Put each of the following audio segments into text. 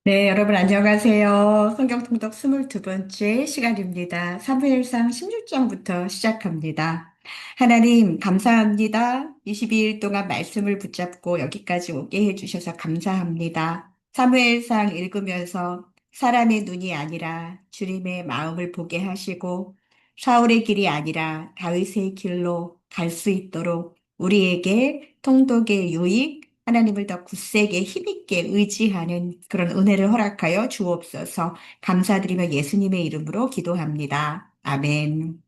네, 여러분 안녕하세요. 성경통독 22번째 시간입니다. 사무엘상 16장부터 시작합니다. 하나님, 감사합니다. 22일 동안 말씀을 붙잡고 여기까지 오게 해주셔서 감사합니다. 사무엘상 읽으면서 사람의 눈이 아니라 주님의 마음을 보게 하시고 사울의 길이 아니라 다윗의 길로 갈 수 있도록 우리에게 통독의 유익, 하나님을 더 굳세게 힘있게 의지하는 그런 은혜를 허락하여 주옵소서. 감사드리며 예수님의 이름으로 기도합니다. 아멘.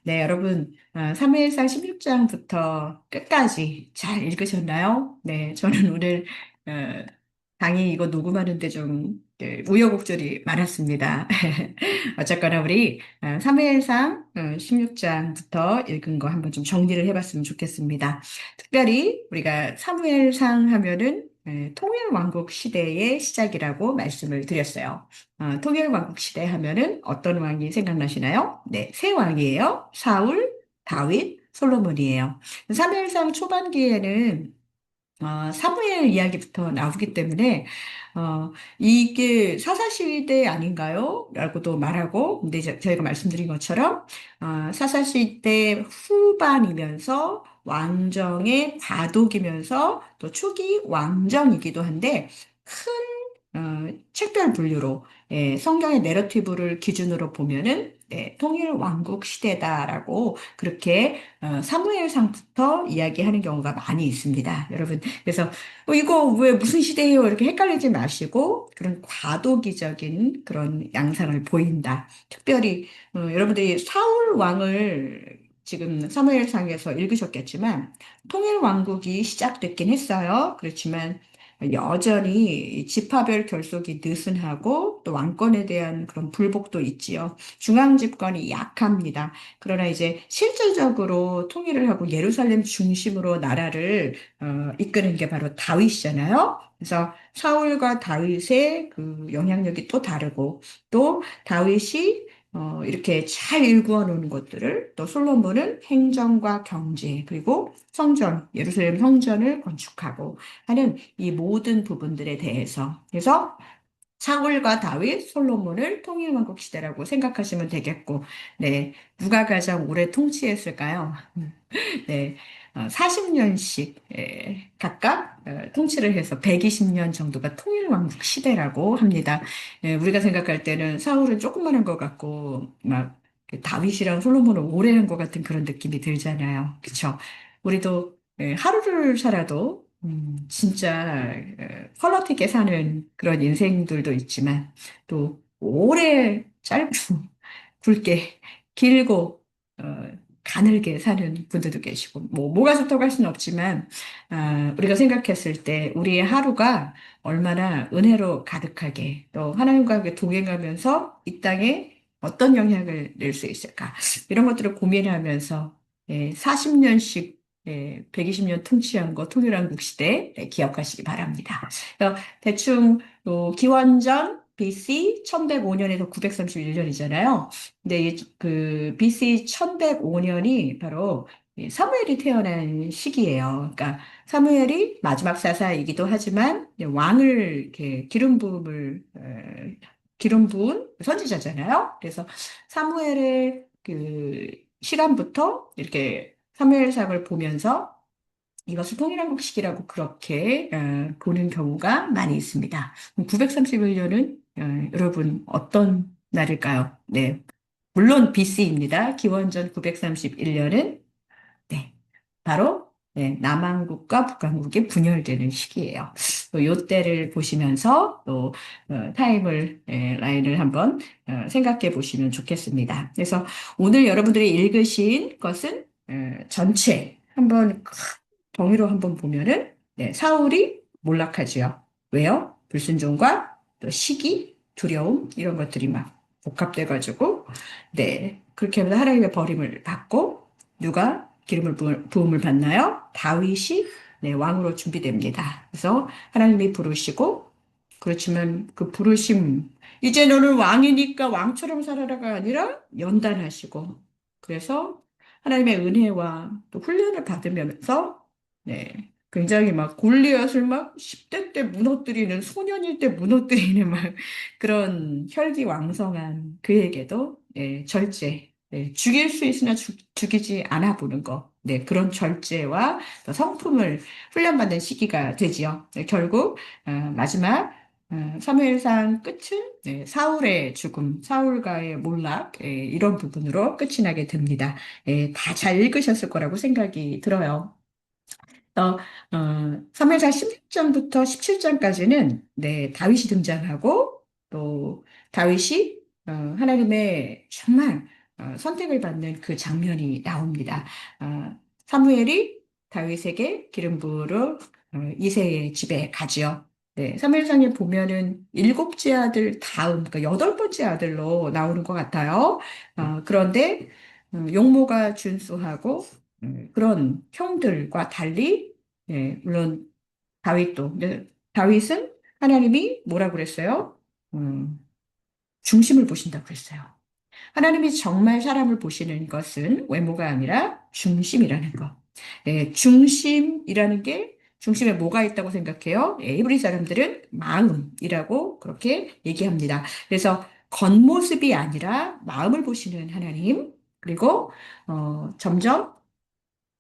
네, 여러분, 사무엘상 16장부터 끝까지 잘 읽으셨나요? 네, 저는 오늘 어, 강의 이거 녹음하는데 좀 우여곡절이 많았습니다. 어쨌거나 우리 사무엘상 16장부터 읽은 거 한번 좀 정리를 해봤으면 좋겠습니다. 특별히 우리가 사무엘상 하면은 통일왕국 시대의 시작이라고 말씀을 드렸어요. 통일왕국 시대 하면은 어떤 왕이 생각나시나요? 네, 세 왕이에요. 사울, 다윗, 솔로몬이에요. 사무엘상 초반기에는 사무엘 이야기부터 나오기 때문에 이게 사사시대 아닌가요? 라고도 말하고, 근데 이제 저희가 말씀드린 것처럼 사사시대 후반이면서 왕정의 과도기면서 또 초기 왕정이기도 한데 큰 책별 분류로 성경의 내러티브를 기준으로 보면은 통일 왕국 시대다라고 그렇게 사무엘상부터 이야기하는 경우가 많이 있습니다. 여러분, 그래서 이거 왜 무슨 시대예요? 이렇게 헷갈리지 마시고 그런 과도기적인 그런 양상을 보인다. 특별히 여러분들이 사울 왕을 지금 사무엘상에서 읽으셨겠지만 통일 왕국이 시작됐긴 했어요. 그렇지만 여전히 지파별 결속이 느슨하고 또 왕권에 대한 그런 불복도 있지요. 중앙 집권이 약합니다. 그러나 이제 실질적으로 통일을 하고 예루살렘 중심으로 나라를 이끄는 게 바로 다윗이잖아요. 그래서 사울과 다윗의 그 영향력이 또 다르고 또 다윗이 이렇게 잘 일구어 놓은 것들을 또 솔로몬은 행정과 경제 그리고 성전, 예루살렘 성전을 건축하고 하는 이 모든 부분들에 대해서 그래서 사울과 다윗, 솔로몬을 통일왕국 시대라고 생각하시면 되겠고, 네, 누가 가장 오래 통치했을까요? 네, 40년씩 각각 통치를 해서 120년 정도가 통일왕국 시대라고 합니다. 우리가 생각할 때는 사울은 조금만 한 것 같고, 막 다윗이랑 솔로몬은 오래 한 것 같은 그런 느낌이 들잖아요. 그쵸? 우리도 하루를 살아도 진짜 퀄러티게 사는 그런 인생들도 있지만 또 오래 짧고 굵게 길고 어, 가늘게 사는 분들도 계시고 뭐가 좋다고 할 수는 없지만 우리가 생각했을 때 우리의 하루가 얼마나 은혜로 가득하게 또 하나님과 함께 동행하면서 이 땅에 어떤 영향을 낼 수 있을까 이런 것들을 고민하면서 40년씩 120년 통치한 거 통일한국 시대 기억하시기 바랍니다. 대충 기원전 BC 1105년에서 931년이잖아요. 근데 그 BC 1105년이 바로 이 사무엘이 태어난 시기예요. 그러니까 사무엘이 마지막 사사이기도 하지만 이제 왕을 이렇게 기름 부은 선지자잖아요. 그래서 사무엘의 그 시간부터 이렇게 사무엘상을 보면서 이것을 통일한국식이라고 그렇게 보는 경우가 많이 있습니다. 931년은 여러분 어떤 날일까요? 네, 물론 BC입니다. 기원전 931년은 네, 바로 남한국과 북한국이 분열되는 시기예요. 또 요때를 보시면서 또 타임을 라인을 한번 생각해 보시면 좋겠습니다. 그래서 오늘 여러분들이 읽으신 것은 전체 한번 정의로 한번 보면은 사울이 몰락하지요. 왜요? 불순종과 또 시기, 두려움 이런 것들이 막 복합돼가지고 그렇게 하면서 하나님의 버림을 받고 누가 부음을 받나요? 다윗이 왕으로 준비됩니다. 그래서 하나님이 부르시고 그렇지만 그 부르심 이제 너는 왕이니까 왕처럼 살아라가 아니라 연단하시고 그래서 하나님의 은혜와 또 훈련을 받으면서 굉장히 막 골리앗을 막 10대 때 무너뜨리는 소년일 때 무너뜨리는 막 그런 혈기왕성한 그에게도 절제, 죽일 수 있으나 죽이지 않아 보는 거, 그런 절제와 또 성품을 훈련받는 시기가 되지요. 결국 마지막 사무엘상 끝은 사울의 죽음, 사울과의 몰락 이런 부분으로 끝이 나게 됩니다. 다 잘 읽으셨을 거라고 생각이 들어요. 어, 3회사 16장부터 17장까지는 다윗이 등장하고 또 다윗이 하나님의 정말 선택을 받는 그 장면이 나옵니다. 사무엘이 다윗에게 기름 부으러 이새의 집에 가지요. 사무엘상에 보면은 일곱째 아들 다음, 그러니까 여덟 번째 아들로 나오는 것 같아요. 그런데 용모가 준수하고 그런 형들과 달리, 물론 다윗도, 근데 다윗은 하나님이 뭐라 그랬어요? 음, 중심을 보신다고 그랬어요. 하나님이 정말 사람을 보시는 것은 외모가 아니라 중심이라는 것. 중심이라는 게 중심에 뭐가 있다고 생각해요? 히브리 사람들은 마음이라고 그렇게 얘기합니다. 그래서 겉모습이 아니라 마음을 보시는 하나님, 그리고 점점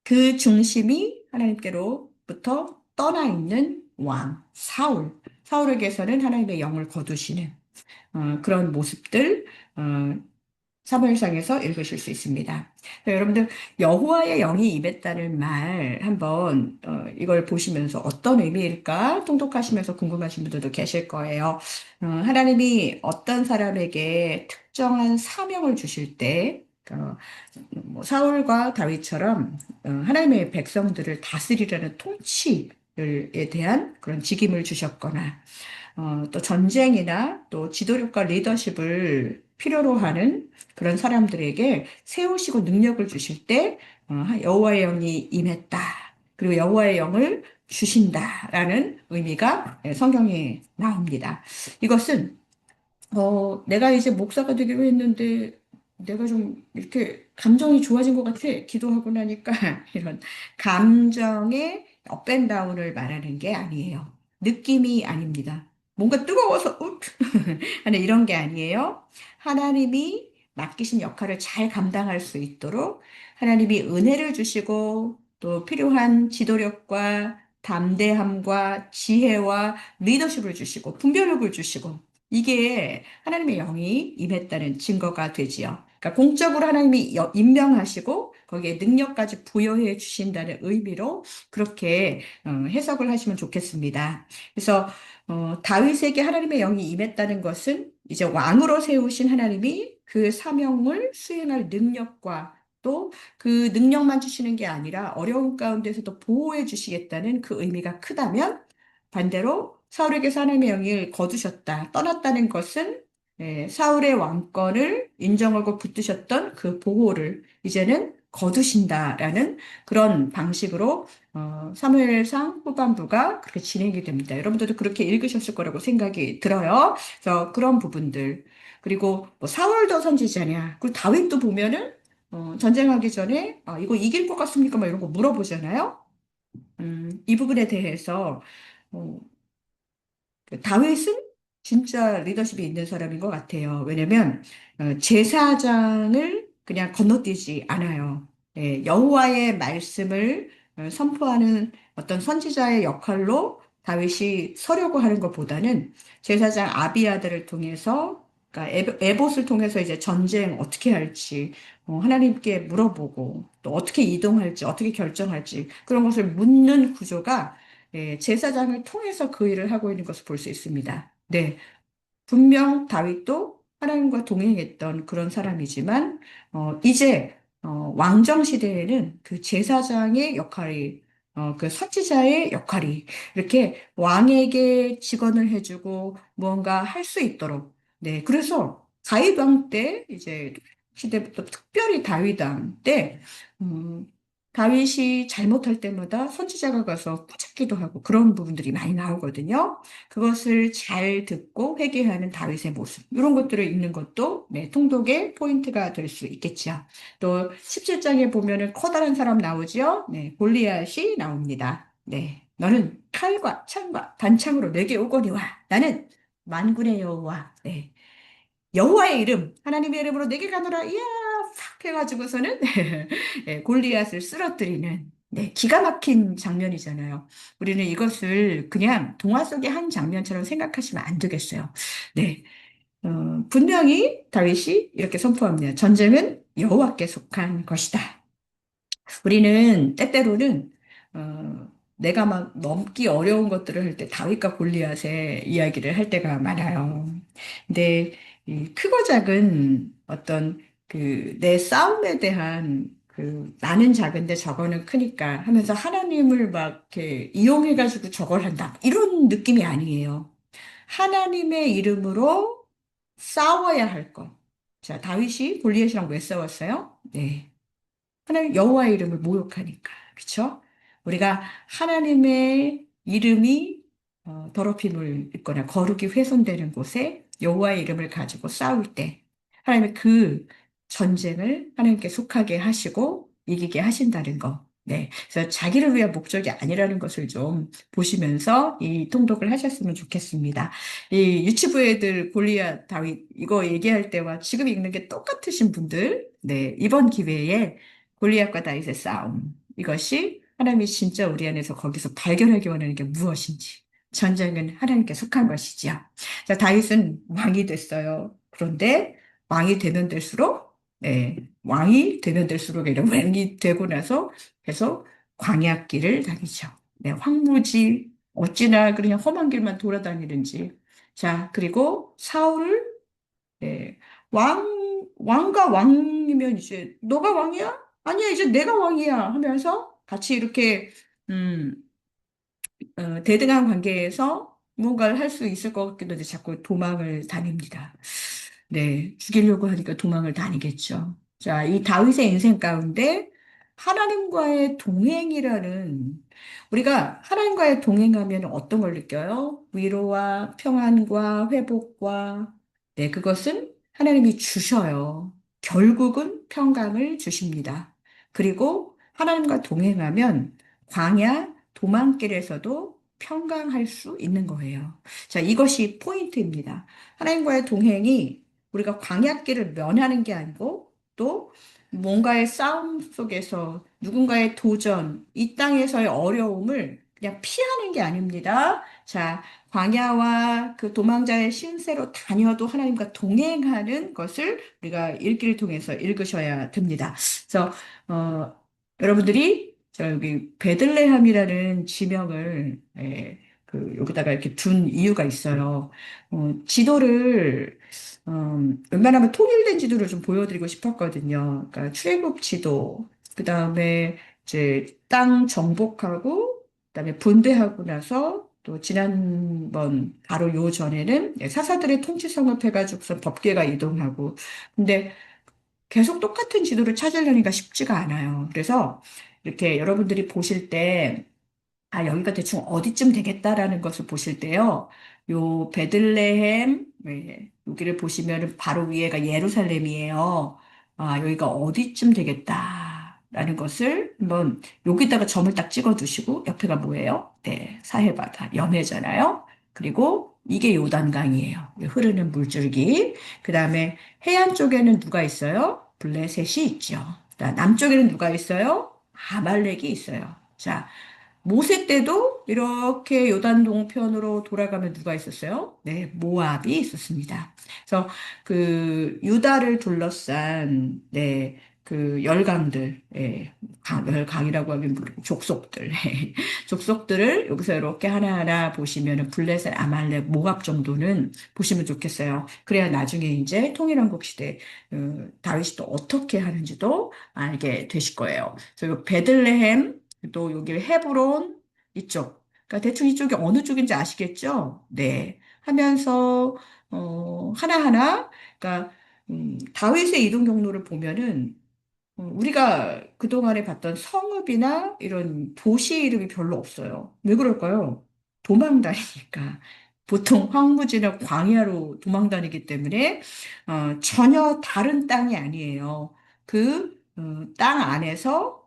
그 중심이 하나님께로부터 떠나 있는 왕, 사울. 사울에게서는 하나님의 영을 거두시는 그런 모습들, 어, 사무엘상에서 읽으실 수 있습니다. 여러분들 여호와의 영이 임했다는 말 한번 이걸 보시면서 어떤 의미일까 통독하시면서 궁금하신 분들도 계실 거예요. 하나님이 어떤 사람에게 특정한 사명을 주실 때 뭐 사울과 다윗처럼 하나님의 백성들을 다스리라는 통치에 대한 그런 직임을 주셨거나 또 전쟁이나 또 지도력과 리더십을 필요로 하는 그런 사람들에게 세우시고 능력을 주실 때 여호와의 영이 임했다. 그리고 여호와의 영을 주신다라는 의미가 성경에 나옵니다. 이것은 내가 이제 목사가 되기로 했는데 내가 좀 이렇게 감정이 좋아진 것 같아. 기도하고 나니까 이런 감정의 업앤다운을 말하는 게 아니에요. 느낌이 아닙니다. 뭔가 뜨거워서 하는 이런 게 아니에요. 하나님이 맡기신 역할을 잘 감당할 수 있도록 하나님이 은혜를 주시고 또 필요한 지도력과 담대함과 지혜와 리더십을 주시고 분별력을 주시고 이게 하나님의 영이 임했다는 증거가 되지요. 그러니까 공적으로 하나님이 임명하시고 거기에 능력까지 부여해 주신다는 의미로 그렇게 해석을 하시면 좋겠습니다. 그래서 다윗에게 하나님의 영이 임했다는 것은 이제 왕으로 세우신 하나님이 그 사명을 수행할 능력과 또 그 능력만 주시는 게 아니라 어려운 가운데서도 보호해 주시겠다는 그 의미가 크다면 반대로 사울에게서 하나님의 영을 거두셨다, 떠났다는 것은 사울의 왕권을 인정하고 붙드셨던 그 보호를 이제는 거두신다라는 그런 방식으로 사무엘상 후반부가 그렇게 진행이 됩니다. 여러분들도 그렇게 읽으셨을 거라고 생각이 들어요. 그래서 그런 부분들 그리고 뭐 사울도 선지자냐, 그리고 다윗도 보면은 전쟁하기 전에 이거 이길 것 같습니까? 막 이런 거 물어보잖아요. 이 부분에 대해서 어, 그 다윗은 진짜 리더십이 있는 사람인 것 같아요. 왜냐면 제사장을 그냥 건너뛰지 않아요. 여호와의 말씀을 선포하는 어떤 선지자의 역할로 다윗이 서려고 하는 것보다는 제사장 아비아들을 통해서 그러니까 에봇을 통해서 이제 전쟁 어떻게 할지 하나님께 물어보고 또 어떻게 이동할지 어떻게 결정할지 그런 것을 묻는 구조가 제사장을 통해서 그 일을 하고 있는 것을 볼 수 있습니다. 네, 분명 다윗도 하나님과 동행했던 그런 사람이지만, 이제 왕정 시대에는 그 제사장의 역할이, 그 선지자의 역할이 이렇게 왕에게 직언을 해주고 무언가 할 수 있도록, 그래서 다윗 왕 때 이제 시대부터 특별히 다윗 왕 때, 음, 다윗이 잘못할 때마다 선지자가 가서 꾸짖기도 하고 그런 부분들이 많이 나오거든요. 그것을 잘 듣고 회개하는 다윗의 모습, 이런 것들을 읽는 것도 통독의 포인트가 될 수 있겠죠. 또 17장에 보면은 커다란 사람 나오죠. 골리앗이 나옵니다. 네. 너는 칼과 창과 단창으로 내게 오거니와 나는 만군의 여호와. 네. 여호와의 이름, 하나님의 이름으로 내게 가노라. 이야, 팍 해가지고서는 예, 골리앗을 쓰러뜨리는 네, 기가 막힌 장면이잖아요. 우리는 이것을 그냥 동화 속의 한 장면처럼 생각하시면 안 되겠어요. 네, 분명히 다윗이 이렇게 선포합니다. 전쟁은 여호와께 속한 것이다. 우리는 때때로는 내가 막 넘기 어려운 것들을 할 때 다윗과 골리앗의 이야기를 할 때가 많아요. 근데 이 크고 작은 어떤 그 내 싸움에 대한 그 나는 작은데 저거는 크니까 하면서 하나님을 막 이렇게 이용해가지고 저걸 한다. 이런 느낌이 아니에요. 하나님의 이름으로 싸워야 할 것. 자, 다윗이 골리앗이랑 왜 싸웠어요? 네. 하나님 여호와의 이름을 모욕하니까. 그렇죠? 우리가 하나님의 이름이 더럽힘을 입거나 거룩이 훼손되는 곳에 여호와의 이름을 가지고 싸울 때 하나님의 그 전쟁을 하나님께 속하게 하시고 이기게 하신다는 거. 네. 그래서 자기를 위한 목적이 아니라는 것을 좀 보시면서 이 통독을 하셨으면 좋겠습니다. 이 유치부 애들 골리앗 다윗 이거 얘기할 때와 지금 읽는 게 똑같으신 분들, 네. 이번 기회에 골리앗과 다윗의 싸움. 이것이 하나님이 진짜 우리 안에서 거기서 발견하기 원하는 게 무엇인지. 전쟁은 하나님께 속한 것이지요. 자, 다윗은 왕이 됐어요. 그런데 왕이 되면 될수록, 왕이 되면 될수록 이런 왕이 되고 나서 계속 광야길을 다니죠. 네, 황무지, 어찌나 그냥 험한 길만 돌아다니는지. 자, 그리고 사울을 네. 왕과 왕이면 이제, 너가 왕이야? 아니야, 이제 내가 왕이야. 하면서 같이 이렇게, 음, 대등한 관계에서 뭔가를 할 수 있을 것 같기도 한데 자꾸 도망을 다닙니다. 네. 죽이려고 하니까 도망을 다니겠죠. 자, 이 다윗의 인생 가운데 하나님과의 동행이라는, 우리가 하나님과의 동행하면 어떤 걸 느껴요? 위로와 평안과 회복과, 네, 그것은 하나님이 주셔요. 결국은 평강을 주십니다. 그리고 하나님과 동행하면 광야, 도망길에서도 평강할 수 있는 거예요. 자, 이것이 포인트입니다. 하나님과의 동행이 우리가 광야길을 면하는 게 아니고 또 뭔가의 싸움 속에서 누군가의 도전, 이 땅에서의 어려움을 그냥 피하는 게 아닙니다. 자, 광야와 그 도망자의 신세로 다녀도 하나님과 동행하는 것을 우리가 읽기를 통해서 읽으셔야 됩니다. 그래서, 여러분들이 저 여기 베들레헴이라는 지명을 여기다가 이렇게 둔 이유가 있어요. 지도를 웬만하면 통일된 지도를 좀 보여드리고 싶었거든요. 그러니까 출애굽 지도, 그 다음에 이제 땅 정복하고, 그다음에 분배하고 나서 또 지난번 바로 요 전에는 사사들의 통치 성업해가지고서 법궤가 이동하고, 근데 계속 똑같은 지도를 찾으려니까 쉽지가 않아요. 그래서 이렇게 여러분들이 보실 때 아, 여기가 대충 어디쯤 되겠다라는 것을 보실 때요. 요 베들레헴, 네, 여기를 보시면은 바로 위에가 예루살렘이에요. 아, 여기가 어디쯤 되겠다라는 것을 한번 여기다가 점을 딱 찍어 두시고 옆에가 뭐예요? 네, 사해바다, 염해잖아요. 그리고 이게 요단강이에요. 흐르는 물줄기. 그 다음에 해안 쪽에는 누가 있어요? 블레셋이 있죠. 남쪽에는 누가 있어요? 아말렉이 있어요. 자, 모세 때도 이렇게 요단 동편으로 돌아가면 누가 있었어요? 네, 모압이 있었습니다. 그래서 그 유다를 둘러싼 그 열강들, 열강이라고 하면 모르고 족속들, 족속들을 여기서 이렇게 하나하나 보시면은 블레셋, 아말렉, 모압 정도는 보시면 좋겠어요. 그래야 나중에 이제 통일왕국 시대 다윗이 또 어떻게 하는지도 알게 되실 거예요. 그래서 요 베들레헴 또 여기 헤브론 이쪽. 그러니까 대충 이쪽이 어느 쪽인지 아시겠죠? 네. 하면서 하나하나 그러니까 다윗의 이동 경로를 보면은 우리가 그동안에 봤던 성읍이나 이런 도시 이름이 별로 없어요. 왜 그럴까요? 도망 다니니까. 보통 황무지나 광야로 도망 다니기 때문에 전혀 다른 땅이 아니에요. 그 땅 안에서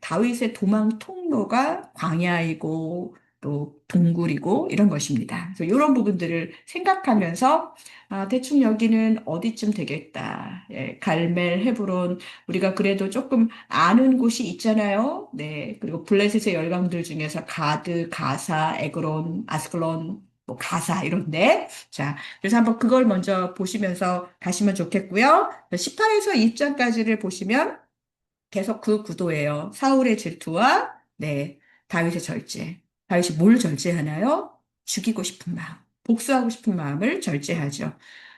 다윗의 도망 통로가 광야이고 또 동굴이고 이런 것입니다. 그래서 이런 부분들을 생각하면서 대충 여기는 어디쯤 되겠다. 예, 갈멜, 헤브론 우리가 그래도 조금 아는 곳이 있잖아요. 네, 그리고 블레셋의 열강들 중에서 가드, 가사, 에그론, 아스클론, 뭐 가사 이런데 자, 그래서 한번 그걸 먼저 보시면서 가시면 좋겠고요. 18에서 20장까지를 보시면 계속 그 구도예요. 사울의 질투와 네, 다윗의 절제. 다윗이 뭘 절제하나요? 죽이고 싶은 마음, 복수하고 싶은 마음을 절제하죠.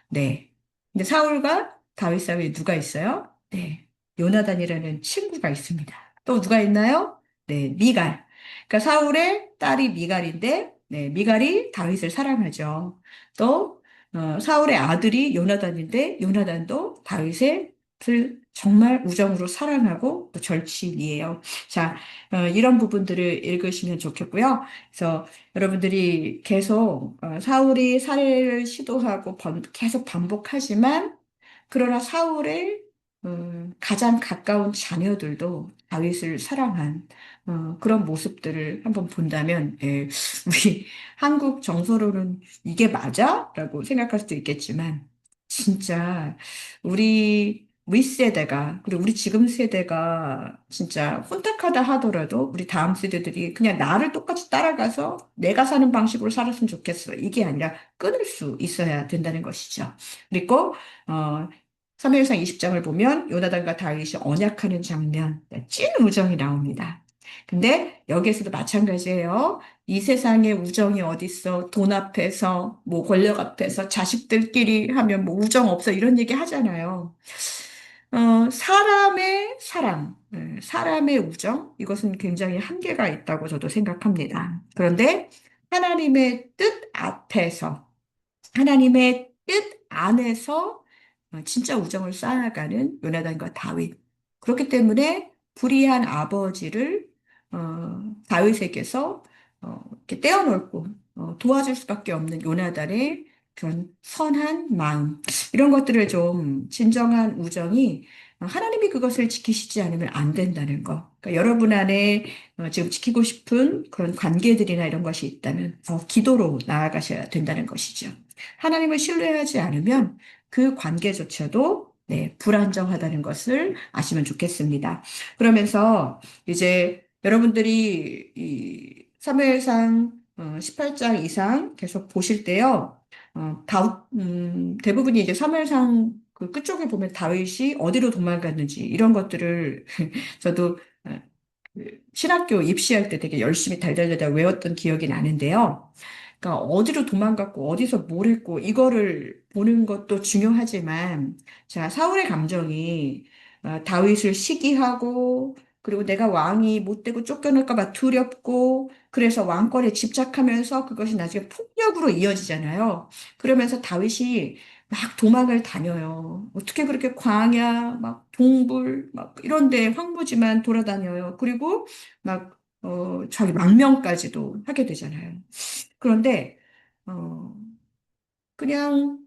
네. 근데 사울과 다윗 사이에 누가 있어요? 네. 요나단이라는 친구가 있습니다. 또 누가 있나요? 네, 미갈. 그러니까 사울의 딸이 미갈인데, 네, 미갈이 다윗을 사랑하죠. 또 사울의 아들이 요나단인데, 요나단도 다윗을 정말 우정으로 사랑하고 또 절친이에요. 자, 이런 부분들을 읽으시면 좋겠고요. 그래서 여러분들이 계속 사울이 살해를 시도하고 계속 반복하지만 그러나 사울의 가장 가까운 자녀들도 다윗을 사랑한 그런 모습들을 한번 본다면 예, 우리 한국 정서로는 이게 맞아? 라고 생각할 수도 있겠지만 진짜 우리 윗세대가 그리고 우리 지금 세대가 진짜 혼탁하다 하더라도 우리 다음 세대들이 그냥 나를 똑같이 따라가서 내가 사는 방식으로 살았으면 좋겠어. 이게 아니라 끊을 수 있어야 된다는 것이죠. 그리고 어, 사무엘상 20장을 보면 요나단과 다윗이 언약하는 장면, 찐 우정이 나옵니다. 근데 여기에서도 마찬가지예요. 이 세상에 우정이 어딨어? 돈 앞에서, 뭐 권력 앞에서 자식들끼리 하면 뭐 우정 없어 이런 얘기 하잖아요. 사람의 사랑, 사람의 우정, 이것은 굉장히 한계가 있다고 저도 생각합니다. 그런데 하나님의 뜻 앞에서 하나님의 뜻 안에서 진짜 우정을 쌓아가는 요나단과 다윗. 그렇기 때문에 불의한 아버지를 다윗에게서 이렇게 떼어놓고 도와줄 수밖에 없는 요나단의 그런 선한 마음. 이런 것들을 좀 진정한 우정이 하나님이 그것을 지키시지 않으면 안 된다는 거. 그러니까 여러분 안에 지금 지키고 싶은 그런 관계들이나 이런 것이 있다면 기도로 나아가셔야 된다는 것이죠. 하나님을 신뢰하지 않으면 그 관계조차도 네, 불안정하다는 것을 아시면 좋겠습니다. 그러면서 이제 여러분들이 이 사무엘상 18장 이상 계속 보실 때요. 대부분이 이제 사무엘상 그 끝쪽에 보면 다윗이 어디로 도망갔는지 이런 것들을 저도 신학교 입시할 때 되게 열심히 달달달달 외웠던 기억이 나는데요. 그러니까 어디로 도망갔고 어디서 뭘 했고 이거를 보는 것도 중요하지만 자, 사울의 감정이 다윗을 시기하고 그리고 내가 왕이 못 되고 쫓겨날까 봐 두렵고 그래서 왕권에 집착하면서 그것이 나중에 폭력으로 이어지잖아요. 그러면서 다윗이 막 도망을 다녀요. 어떻게 그렇게 광야, 막 동굴, 막 이런 데 황무지만 돌아다녀요. 그리고 막 자기 망명까지도 하게 되잖아요. 그런데 어, 그냥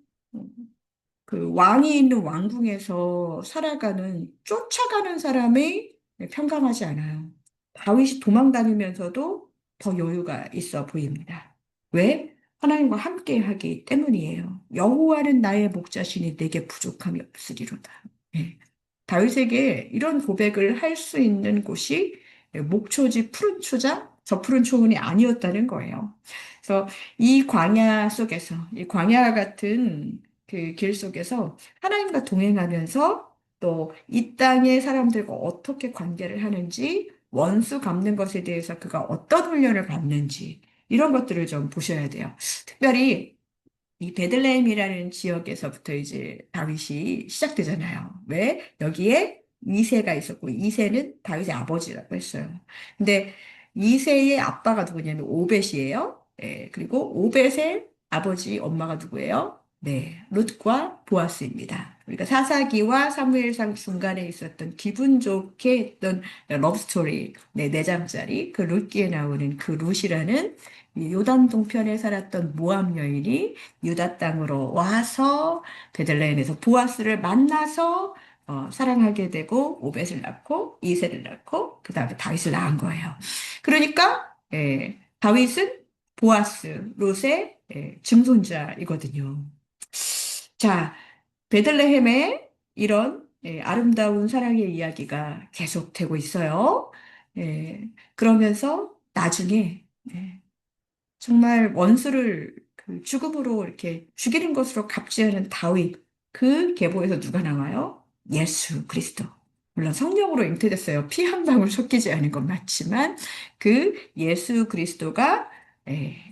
그 왕이 있는 왕궁에서 살아가는 쫓아가는 사람이 평강하지 않아요. 다윗이 도망 다니면서도 더 여유가 있어 보입니다. 왜? 하나님과 함께 하기 때문이에요. 여호와는 나의 목자시니 내게 부족함이 없으리로다. 예. 다윗에게 이런 고백을 할 수 있는 곳이 목초지 푸른 초장, 저 푸른 초원이 아니었다는 거예요. 그래서 이 광야 속에서, 이 광야 같은 그 길 속에서 하나님과 동행하면서 또 이 땅의 사람들과 어떻게 관계를 하는지, 원수 갚는 것에 대해서 그가 어떤 훈련을 받는지, 이런 것들을 좀 보셔야 돼요. 특별히 이 베들레헴이라는 지역에서부터 이제 다윗이 시작되잖아요. 왜? 여기에 이세가 있었고 이세는 다윗의 아버지라고 했어요. 근데 이세의 아빠가 누구냐면 오벳이에요. 네, 그리고 오벳의 아버지 엄마가 누구예요? 네, 룻과 보아스입니다. 그러니까 사사기와 사무엘상 중간에 있었던 기분 좋게 했던 러브 스토리, 네, 4장짜리 그 룻기에 나오는 그 룻이라는 이 요단 동편에 살았던 모압 여인이 유다 땅으로 와서 베들레헴에서 보아스를 만나서 사랑하게 되고 오벳을 낳고 이세를 낳고 그 다음에 다윗을 낳은 거예요. 그러니까 예, 다윗은 보아스, 롯의 증손자이거든요. 자, 베들레헴의 이런 아름다운 사랑의 이야기가 계속되고 있어요. 그러면서 나중에 정말 원수를 그 죽음으로 이렇게 죽이는 것으로 갑질하는 다윗, 그 계보에서 누가 나와요? 예수 그리스도. 물론 성령으로 잉태됐어요. 피 한 방울 섞이지 않은 건 맞지만 그 예수 그리스도가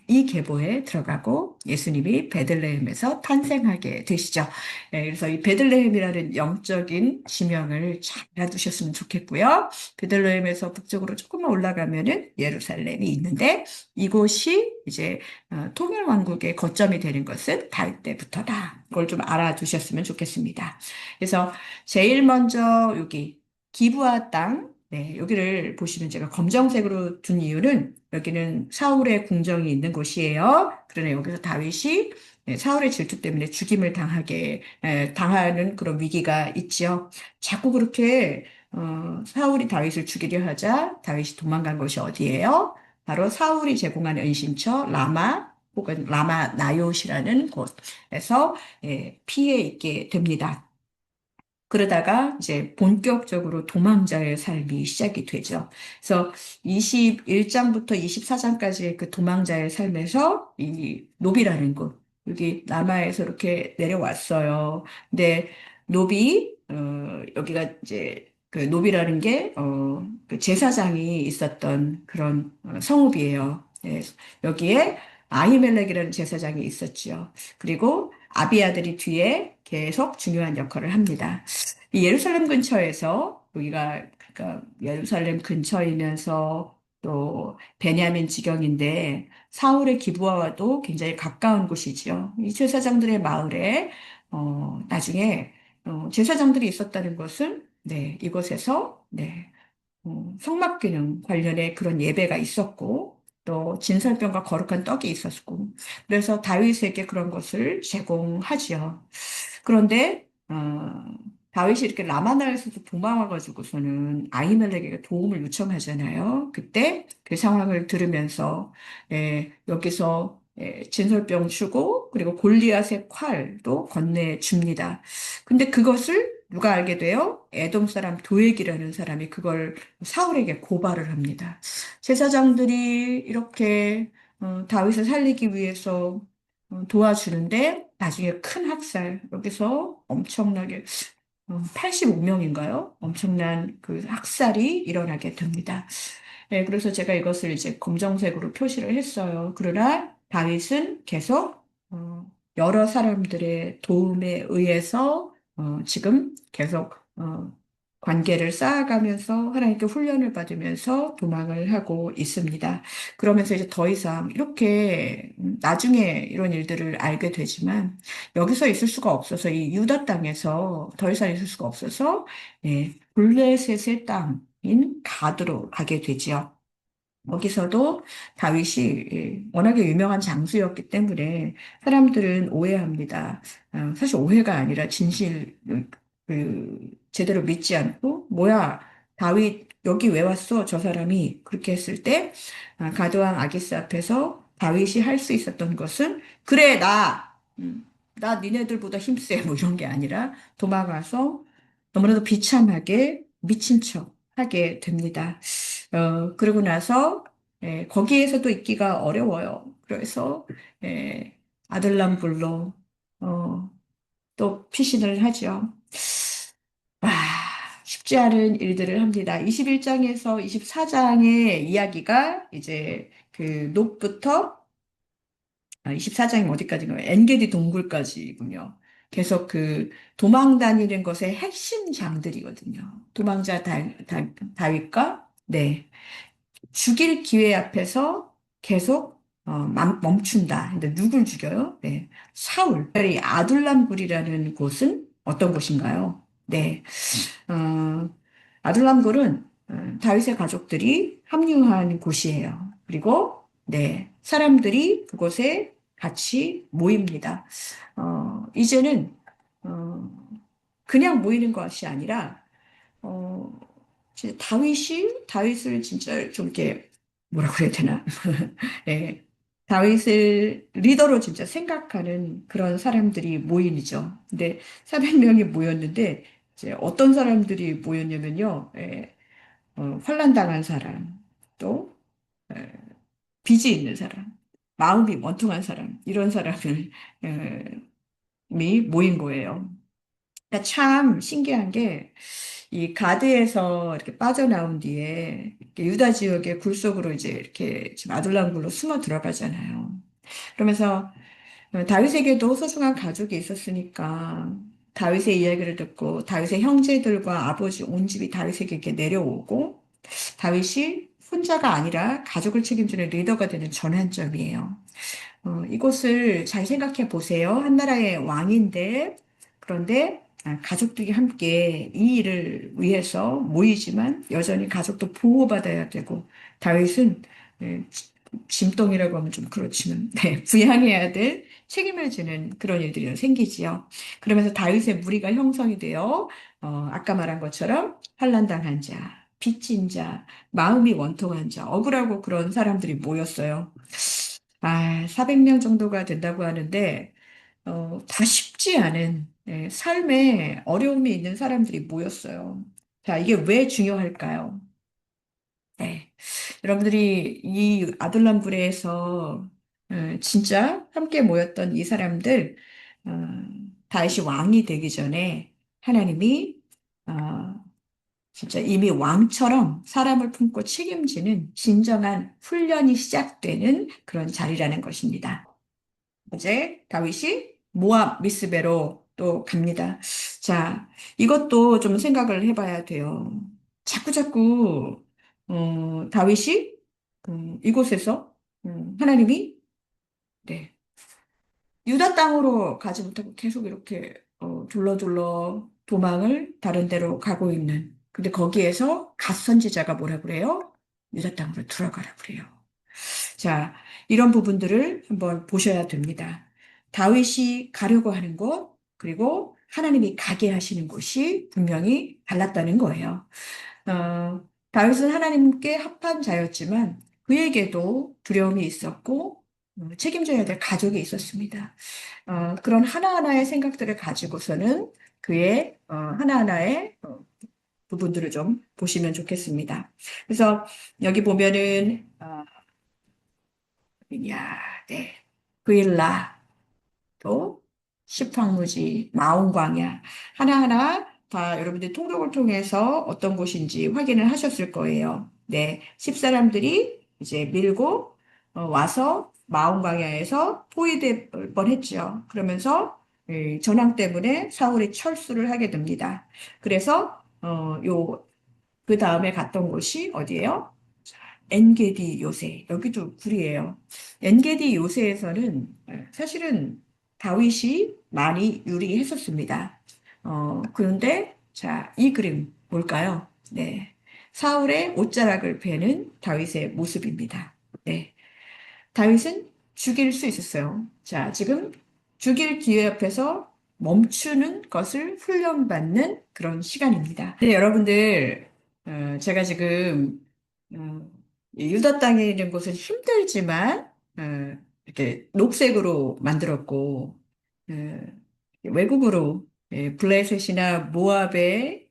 이 계보에 들어가고 예수님이 베들레헴에서 탄생하게 되시죠. 그래서 이 베들레헴이라는 영적인 지명을 잘 알아두셨으면 좋겠고요. 베들레헴에서 북쪽으로 조금만 올라가면은 예루살렘이 있는데 이곳이 이제 통일왕국의 거점이 되는 것은 다윗 때부터다. 그걸 좀 알아두셨으면 좋겠습니다. 그래서 제일 먼저 여기 기브아 땅, 네, 여기를 보시면 제가 검정색으로 둔 이유는 여기는 사울의 궁정이 있는 곳이에요. 그러나 여기서 다윗이 사울의 질투 때문에 죽임을 당하는 그런 위기가 있지요. 자꾸 그렇게 사울이 다윗을 죽이려 하자 다윗이 도망간 곳이 어디예요? 바로 사울이 제공한 은신처 라마 혹은 라마 나요시라는 곳에서 피해 있게 됩니다. 그러다가 이제 본격적으로 도망자의 삶이 시작이 되죠. 그래서 21장부터 24장까지의 그 도망자의 삶에서 이 노비라는 곳, 여기 남아에서 이렇게 내려왔어요. 근데 노비, 여기가 이제 그 노비라는 게, 그 제사장이 있었던 그런 성읍이에요. 여기에 아히멜렉이라는 제사장이 있었지요. 그리고 아비아들이 뒤에 계속 중요한 역할을 합니다. 이 예루살렘 근처에서 여기가 그러니까 예루살렘 근처이면서 또 베냐민 지경인데 사울의 기브아와도 굉장히 가까운 곳이지요. 이 제사장들의 마을에 나중에 제사장들이 있었다는 것은 네, 이곳에서 네, 성막균형 관련의 그런 예배가 있었고, 또 진설병과 거룩한 떡이 있었고, 그래서 다윗에게 그런 것을 제공하지요. 그런데 다윗이 이렇게 라마나에서도 도망와가지고서는 아히멜렉에게 도움을 요청하잖아요. 그때 그 상황을 들으면서 여기서 진설병 주고 그리고 골리앗의 칼도 건네줍니다. 근데 그것을 누가 알게 돼요? 에돔 사람 도액이라는 사람이 그걸 사울에게 고발을 합니다. 제사장들이 이렇게 다윗을 살리기 위해서 도와주는데 나중에 큰 학살, 여기서 엄청나게 85명인가요? 엄청난 그 학살이 일어나게 됩니다. 그래서 제가 이것을 이제 검정색으로 표시를 했어요. 그러나 다윗은 계속 여러 사람들의 도움에 의해서 지금 계속 관계를 쌓아가면서 하나님께 훈련을 받으면서 도망을 하고 있습니다. 그러면서 이제 더 이상 이렇게 나중에 이런 일들을 알게 되지만 여기서 있을 수가 없어서 이 유다 땅에서 더 이상 있을 수가 없어서 블레셋의 땅인 가드로 가게 되지요. 거기서도 다윗이 워낙에 유명한 장수였기 때문에 사람들은 오해합니다. 사실 오해가 아니라 진실, 제대로 믿지 않고, 뭐야, 다윗 여기 왜 왔어? 저 사람이 그렇게 했을 때, 가드왕 아기스 앞에서 다윗이 할 수 있었던 것은, 그래, 나 니네들보다 힘세, 뭐 이런 게 아니라 도망가서 너무나도 비참하게 미친 척 하게 됩니다. 그러고 나서 거기에서도 있기가 어려워요. 그래서 아들람 불로 어, 또 피신을 하죠. 아, 쉽지 않은 일들을 합니다. 21장에서 24장의 이야기가 이제 그 녹부터 24장이 어디까지인가요? 엔게디 동굴까지군요. 계속 그 도망 다니는 것의 핵심 장들이거든요. 다윗과 네. 죽일 기회 앞에서 계속 멈춘다. 근데 누굴 죽여요? 네. 사울. 이 아둘람굴이라는 곳은 어떤 곳인가요? 네. 어, 아둘람굴은 다윗의 가족들이 합류한 곳이에요. 그리고 네, 사람들이 그곳에 같이 모입니다. 이제는 어, 그냥 모이는 것이 아니라 어, 다윗을 진짜 좀 이렇게 뭐라 그래야 되나? 예. 다윗을 리더로 진짜 생각하는 그런 사람들이 모임이죠. 근데 400명이 모였는데, 이제 어떤 사람들이 모였냐면요. 환난당한 사람, 또, 에, 빚이 있는 사람, 마음이 원통한 사람, 이런 사람을, 이 모인 거예요. 그러니까 참 신기한 게, 이 가드에서 이렇게 빠져나온 뒤에 이렇게 유다 지역의 굴 속으로 이제 이렇게 지금 아둘람 굴로 숨어 들어가잖아요. 그러면서 다윗에게도 소중한 가족이 있었으니까 다윗의 이야기를 듣고 다윗의 형제들과 아버지 온 집이 다윗에게 이렇게 내려오고 다윗이 혼자가 아니라 가족을 책임지는 리더가 되는 전환점이에요. 이곳을 잘 생각해 보세요. 한 나라의 왕인데, 그런데 가족들이 함께 이 일을 위해서 모이지만 여전히 가족도 보호받아야 되고, 다윗은 짐덩이라고 하면 좀 그렇지만, 네, 부양해야 될 책임을 지는 그런 일들이 생기지요. 그러면서 다윗의 무리가 형성이 되어, 아까 말한 것처럼 환난당한 자, 빚진 자, 마음이 원통한 자, 억울하고 그런 사람들이 모였어요. 400명 정도가 된다고 하는데, 다 쉽지 않은 삶에 어려움이 있는 사람들이 모였어요. 자, 이게 왜 중요할까요? 네. 여러분들이 이 아둘람굴에서 진짜 함께 모였던 이 사람들, 어, 다윗이 왕이 되기 전에 하나님이 어, 진짜 이미 왕처럼 사람을 품고 책임지는 진정한 훈련이 시작되는 그런 자리라는 것입니다. 이제 다윗이 모압 미스베로 또 갑니다. 자, 이것도 좀 생각을 해봐야 돼요. 자꾸자꾸 다윗이 이곳에서 하나님이 네, 유다 땅으로 가지 못하고 계속 이렇게 둘러둘러 도망을 다른 데로 가고 있는. 근데 거기에서 갓 선지자가 뭐라 그래요? 유다 땅으로 들어가라 그래요. 자, 이런 부분들을 한번 보셔야 됩니다. 다윗이 가려고 하는 곳, 그리고 하나님이 가게 하시는 곳이 분명히 달랐다는 거예요. 다윗은 하나님께 합한 자였지만 그에게도 두려움이 있었고 책임져야 될 가족이 있었습니다. 그런 하나하나의 생각들을 가지고서는 그의 하나하나의 부분들을 좀 보시면 좋겠습니다. 그래서 여기 보면은 야, 네. 그일라, 또 십황무지, 마온광야 하나하나 다 여러분들 통독을 통해서 어떤 곳인지 확인을 하셨을 거예요. 네, 십사람들이 이제 밀고 와서 마온광야에서 포위될 뻔했죠. 그러면서 전황 때문에 사울이 철수를 하게 됩니다. 그래서 그 다음에 갔던 곳이 어디예요? 엔게디 요새, 여기도 굴이에요. 엔게디 요새에서는 사실은 다윗이 많이 유리했었습니다. 그런데, 자, 이 그림 뭘까요? 네. 사울의 옷자락을 베는 다윗의 모습입니다. 네. 다윗은 죽일 수 있었어요. 자, 지금 죽일 기회 앞에서 멈추는 것을 훈련받는 그런 시간입니다. 네, 여러분들, 제가 지금 어, 이 유다 땅에 있는 곳은 힘들지만 이렇게 녹색으로 만들었고 어, 외국으로 블레셋이나 모압에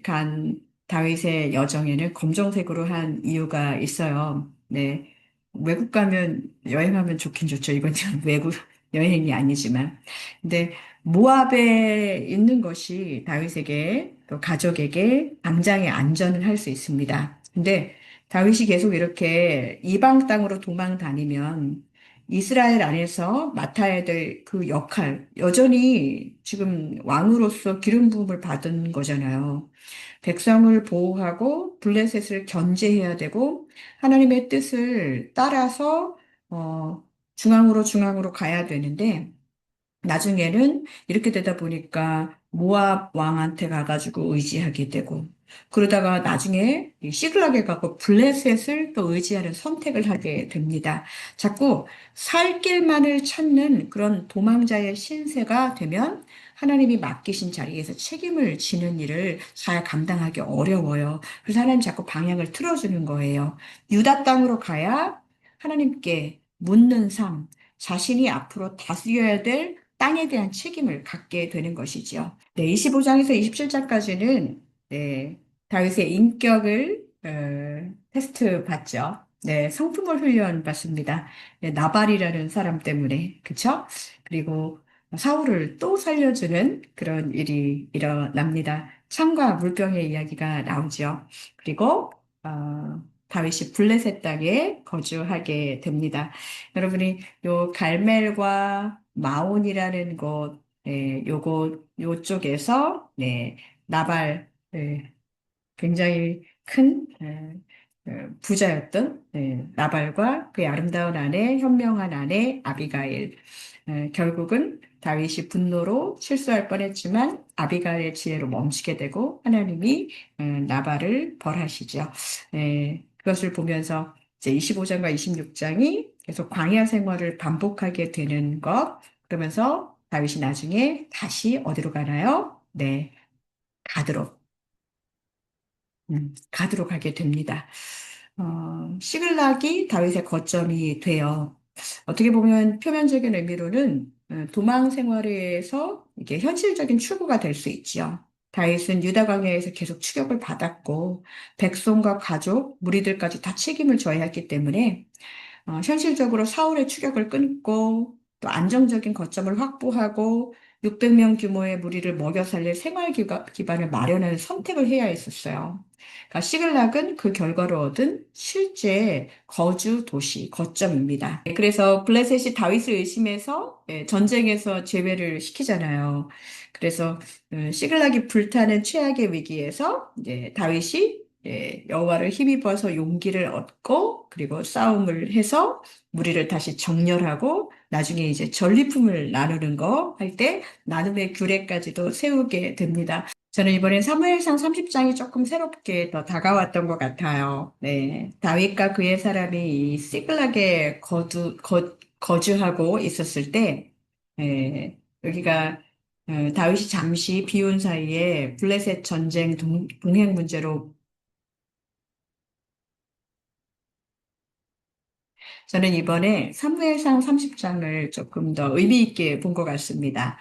간 다윗의 여정에는 검정색으로 한 이유가 있어요. 네. 외국 가면 여행하면 좋긴 좋죠. 이건 좀 외국 여행이 아니지만. 근데 모압에 있는 것이 다윗에게 또 가족에게 당장의 안전을 할 수 있습니다. 근데 다윗이 계속 이렇게 이방 땅으로 도망 다니면 이스라엘 안에서 맡아야 될 그 역할, 여전히 지금 왕으로서 기름 부음을 받은 거잖아요. 백성을 보호하고 블레셋을 견제해야 되고 하나님의 뜻을 따라서 중앙으로 가야 되는데 나중에는 이렇게 되다 보니까 모압 왕한테 가가지고 의지하게 되고 그러다가 나중에 이 시글락에 가고 블레셋을 또 의지하는 선택을 하게 됩니다. 자꾸 살 길만을 찾는 그런 도망자의 신세가 되면 하나님이 맡기신 자리에서 책임을 지는 일을 잘 감당하기 어려워요. 그래서 하나님 자꾸 방향을 틀어주는 거예요. 유다 땅으로 가야 하나님께 묻는 삶, 자신이 앞으로 다스려야 될 땅에 대한 책임을 갖게 되는 것이죠. 네, 25장에서 27장까지는 네, 다윗의 인격을 테스트 받죠. 네, 성품을 훈련 받습니다. 네, 나발이라는 사람 때문에 그쵸? 그리고 사울을 또 살려주는 그런 일이 일어납니다. 창과 물병의 이야기가 나오죠. 그리고 다윗이 블레셋 땅에 거주하게 됩니다. 여러분이 요 갈멜과 마온이라는 곳, 요쪽에서 네, 나발 굉장히 큰 부자였던 나발과 그의 아름다운 아내, 현명한 아내 아비가일. 결국은 다윗이 분노로 실수할 뻔했지만 아비가일의 지혜로 멈추게 되고 하나님이 나발을 벌하시죠. 그것을 보면서 이제 25장과 26장이 계속 광야 생활을 반복하게 되는 것. 그러면서 다윗이 나중에 다시 어디로 가나요? 네, 가드로. 가드로 가게 됩니다. 시글락이 다윗의 거점이 돼요. 어떻게 보면 표면적인 의미로는 도망 생활에서 이게 현실적인 출구가 될 수 있지요. 다윗은 유다 광야에서 계속 추격을 받았고 백성과 가족, 무리들까지 다 책임을 져야 했기 때문에 현실적으로 사울의 추격을 끊고 또 안정적인 거점을 확보하고 600명 규모의 무리를 먹여 살릴 생활 기반을 마련하는 선택을 해야 했었어요. 그러니까 시글락은 그 결과로 얻은 실제 거주 도시, 거점입니다. 그래서 블레셋이 다윗을 의심해서 전쟁에서 제외를 시키잖아요. 그래서 시글락이 불타는 최악의 위기에서 이제 다윗이 여호와를 힘입어서 용기를 얻고 그리고 싸움을 해서 무리를 다시 정렬하고 나중에 이제 전리품을 나누는 거 할 때 나눔의 규례까지도 세우게 됩니다. 저는 이번엔 사무엘상 30장이 조금 새롭게 더 다가왔던 것 같아요. 네. 다윗과 그의 사람이 이 시글락에 거주하고 있었을 때, 여기가 다윗이 잠시 비운 사이에 블레셋 전쟁 동행 문제로 저는 이번에 사무엘상 30장을 조금 더 의미 있게 본 것 같습니다.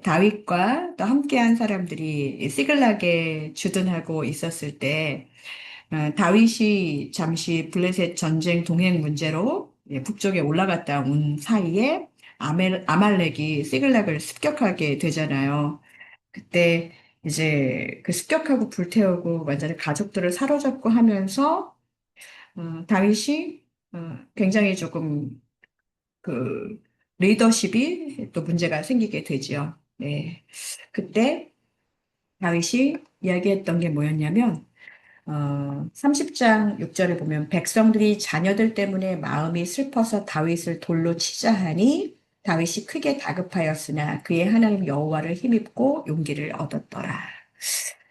다윗과 또 함께한 사람들이 시글락에 주둔하고 있었을 때 다윗이 잠시 블레셋 전쟁 동행 문제로 북쪽에 올라갔다 온 사이에 아말렉이 시글락을 습격하게 되잖아요. 그때 이제 그 습격하고 불태우고 완전히 가족들을 사로잡고 하면서 다윗이 굉장히 조금 그 리더십이 또 문제가 생기게 되지요. 네. 그때 다윗이 이야기했던 게 뭐였냐면 30장 6절에 보면 백성들이 자녀들 때문에 마음이 슬퍼서 다윗을 돌로 치자 하니 다윗이 크게 다급하였으나 그의 하나님 여호와를 힘입고 용기를 얻었더라.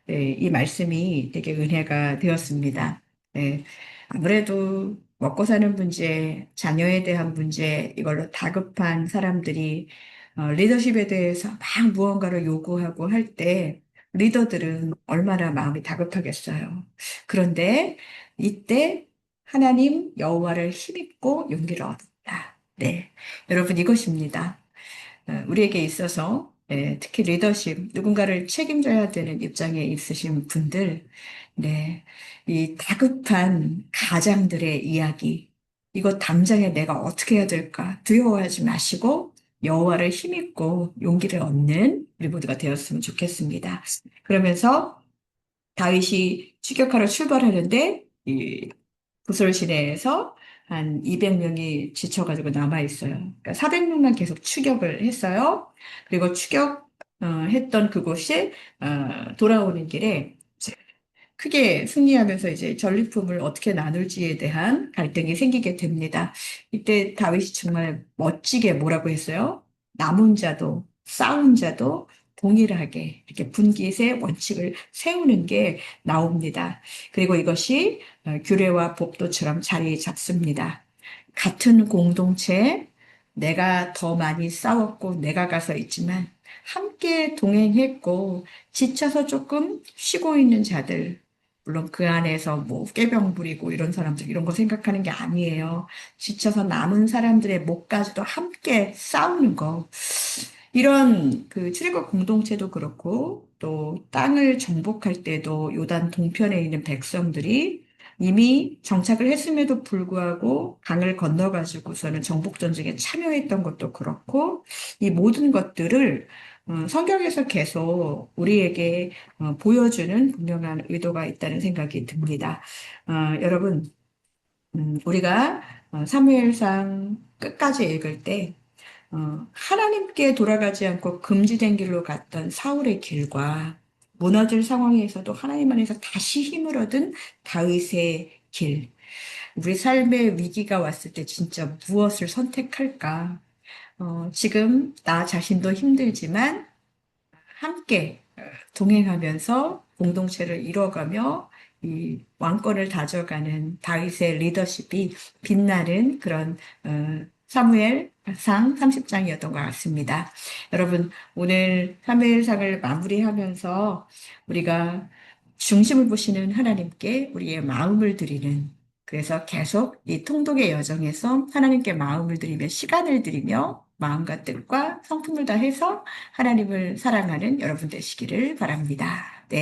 네, 이 말씀이 되게 은혜가 되었습니다. 네, 아무래도 먹고 사는 문제, 자녀에 대한 문제, 이걸로 다급한 사람들이 리더십에 대해서 막 무언가를 요구하고 할 때 리더들은 얼마나 마음이 다급하겠어요. 그런데 이때 하나님 여호와를 힘입고 용기를 얻었다. 네, 여러분 이것입니다. 우리에게 있어서 특히 리더십, 누군가를 책임져야 되는 입장에 있으신 분들, 네, 이 다급한 가장들의 이야기, 이거 당장에 내가 어떻게 해야 될까 두려워하지 마시고 여호와를 힘입고 용기를 얻는 우리 모두가 되었으면 좋겠습니다. 그러면서 다윗이 추격하러 출발하는데 이 구솔 시내에서 한 200명이 지쳐가지고 남아있어요. 그러니까 400명만 계속 추격을 했어요. 그리고 했던 그곳이 돌아오는 길에 이제 크게 승리하면서 이제 전리품을 어떻게 나눌지에 대한 갈등이 생기게 됩니다. 이때 다윗이 정말 멋지게 뭐라고 했어요? 남은 자도 싸운 자도 동일하게 이렇게 분깃의 원칙을 세우는 게 나옵니다. 그리고 이것이 규례와 법도처럼 자리 잡습니다. 같은 공동체, 내가 더 많이 싸웠고 내가 가서 있지만 함께 동행했고 지쳐서 조금 쉬고 있는 자들, 물론 그 안에서 뭐 꾀병 부리고 이런 사람들 이런 거 생각하는 게 아니에요. 지쳐서 남은 사람들의 목까지도 함께 싸우는 거. 이런 그 출애굽 공동체도 그렇고 또 땅을 정복할 때도 요단 동편에 있는 백성들이 이미 정착을 했음에도 불구하고 강을 건너가지고서는 정복 전쟁에 참여했던 것도 그렇고 이 모든 것들을 성경에서 계속 우리에게 보여주는 분명한 의도가 있다는 생각이 듭니다. 여러분, 우리가 사무엘상 끝까지 읽을 때 하나님께 돌아가지 않고 금지된 길로 갔던 사울의 길과 무너질 상황에서도 하나님 안에서 다시 힘을 얻은 다윗의 길. 우리 삶의 위기가 왔을 때 진짜 무엇을 선택할까? 지금 나 자신도 힘들지만 함께 동행하면서 공동체를 이뤄가며 이 왕권을 다져가는 다윗의 리더십이 빛나는 그런 사무엘상 30장이었던 것 같습니다. 여러분, 오늘 사무엘상을 마무리하면서 우리가 중심을 보시는 하나님께 우리의 마음을 드리는, 그래서 계속 이 통독의 여정에서 하나님께 마음을 드리며 시간을 드리며 마음과 뜻과 성품을 다해서 하나님을 사랑하는 여러분 되시기를 바랍니다. 네.